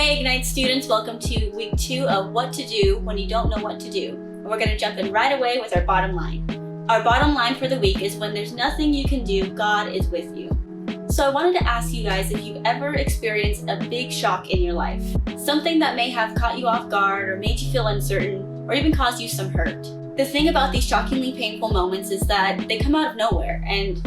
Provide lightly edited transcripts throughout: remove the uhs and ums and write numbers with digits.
Hey Ignite students, welcome to week 2 of what to do when you don't know what to do. And we're going to jump in right away with our bottom line. Our bottom line for the week is when there's nothing you can do, God is with you. So I wanted to ask you guys if you've ever experienced a big shock in your life. Something that may have caught you off guard or made you feel uncertain or even caused you some hurt. The thing about these shockingly painful moments is that they come out of nowhere, and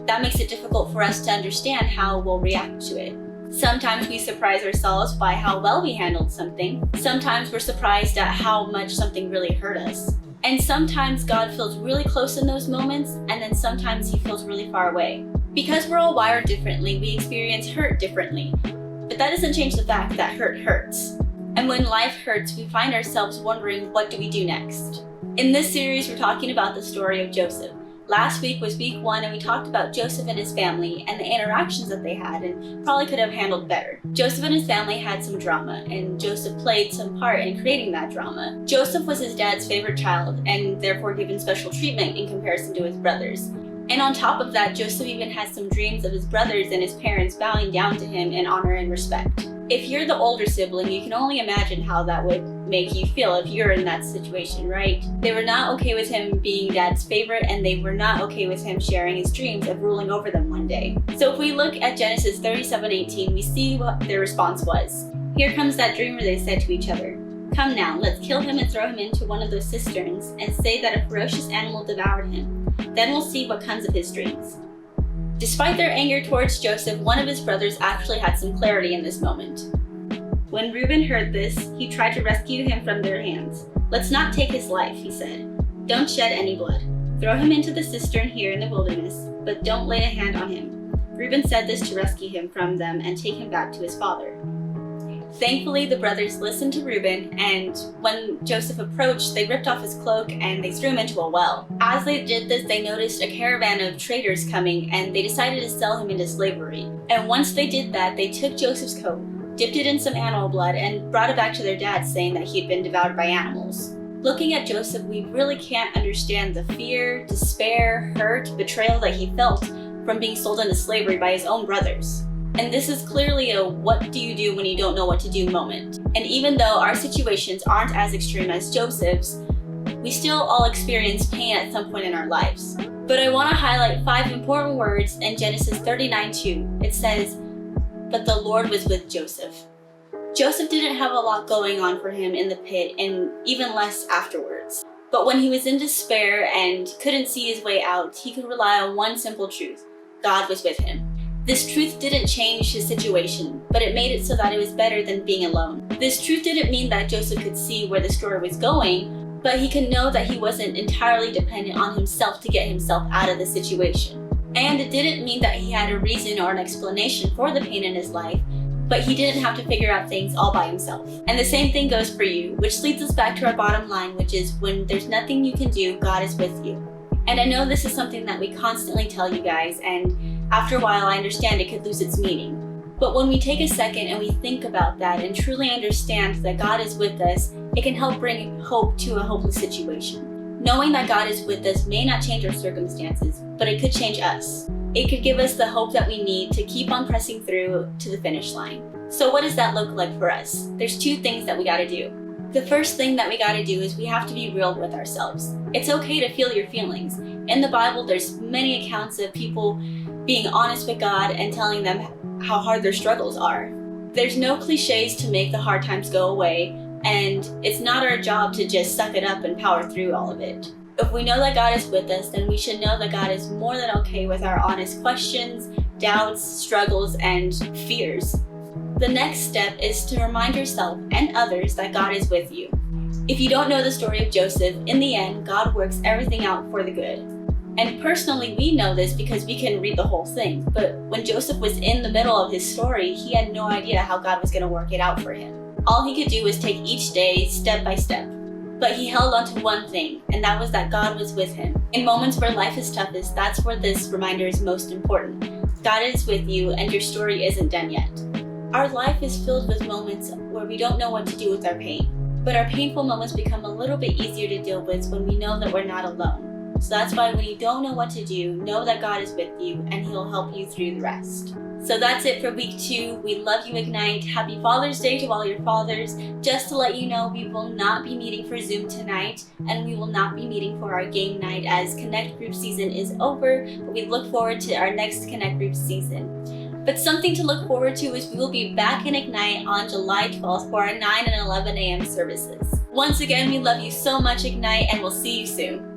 that makes it difficult for us to understand how we'll react to it. Sometimes we surprise ourselves by how well we handled something. Sometimes we're surprised at how much something really hurt us. And sometimes God feels really close in those moments, and then sometimes He feels really far away. Because we're all wired differently, we experience hurt differently. But that doesn't change the fact that hurt hurts. And when life hurts, we find ourselves wondering, what do we do next? In this series, we're talking about the story of Joseph. Last week was week 1, and we talked about Joseph and his family and the interactions that they had and probably could have handled better. Joseph and his family had some drama, and Joseph played some part in creating that drama. Joseph was his dad's favorite child and therefore given special treatment in comparison to his brothers. And on top of that, Joseph even had some dreams of his brothers and his parents bowing down to him in honor and respect. If you're the older sibling, you can only imagine how that would make you feel if you're in that situation, right? They were not okay with him being dad's favorite, and they were not okay with him sharing his dreams of ruling over them one day. So if we look at Genesis 37:18, we see what their response was. Here comes that dreamer, they said to each other. Come now, let's kill him and throw him into one of those cisterns and say that a ferocious animal devoured him. Then we'll see what comes of his dreams. Despite their anger towards Joseph, one of his brothers actually had some clarity in this moment. When Reuben heard this, he tried to rescue him from their hands. Let's not take his life, he said. Don't shed any blood. Throw him into the cistern here in the wilderness, but don't lay a hand on him. Reuben said this to rescue him from them and take him back to his father. Thankfully, the brothers listened to Reuben, and when Joseph approached, they ripped off his cloak and they threw him into a well. As they did this, they noticed a caravan of traders coming, and they decided to sell him into slavery. And once they did that, they took Joseph's coat, dipped it in some animal blood, and brought it back to their dad, saying that he had been devoured by animals. Looking at Joseph, we really can't understand the fear, despair, hurt, betrayal that he felt from being sold into slavery by his own brothers. And this is clearly a what do you do when you don't know what to do moment. And even though our situations aren't as extreme as Joseph's, we still all experience pain at some point in our lives. But I want to highlight 5 important words in Genesis 39:2. It says, but the Lord was with Joseph. Joseph didn't have a lot going on for him in the pit, and even less afterwards. But when he was in despair and couldn't see his way out, he could rely on one simple truth: God was with him. This truth didn't change his situation, but it made it so that it was better than being alone. This truth didn't mean that Joseph could see where the story was going, but he could know that he wasn't entirely dependent on himself to get himself out of the situation. And it didn't mean that he had a reason or an explanation for the pain in his life, but he didn't have to figure out things all by himself. And the same thing goes for you, which leads us back to our bottom line, which is when there's nothing you can do, God is with you. And I know this is something that we constantly tell you guys, and after a while I understand it could lose its meaning. But when we take a second and we think about that and truly understand that God is with us, it can help bring hope to a hopeless situation. Knowing that God is with us may not change our circumstances, but it could change us. It could give us the hope that we need to keep on pressing through to the finish line. So what does that look like for us? There's 2 things that we gotta do. The first thing that we gotta do is we have to be real with ourselves. It's okay to feel your feelings. In the Bible, there's many accounts of people being honest with God and telling them how hard their struggles are. There's no cliches to make the hard times go away, and it's not our job to just suck it up and power through all of it. If we know that God is with us, then we should know that God is more than okay with our honest questions, doubts, struggles, and fears. The next step is to remind yourself and others that God is with you. If you don't know the story of Joseph, in the end, God works everything out for the good. And personally, we know this because we can read the whole thing. But when Joseph was in the middle of his story, he had no idea how God was going to work it out for him. All he could do was take each day step by step. But he held on to one thing, and that was that God was with him. In moments where life is toughest, that's where this reminder is most important. God is with you, and your story isn't done yet. Our life is filled with moments where we don't know what to do with our pain. But our painful moments become a little bit easier to deal with when we know that we're not alone. So that's why when you don't know what to do, know that God is with you and He'll help you through the rest. So that's it for week 2. We love you, Ignite. Happy Father's Day to all your fathers. Just to let you know, we will not be meeting for Zoom tonight, and we will not be meeting for our game night as Connect Group season is over, but we look forward to our next Connect Group season. But something to look forward to is we will be back in Ignite on July 12th for our 9 and 11 a.m. services. Once again, we love you so much, Ignite, and we'll see you soon.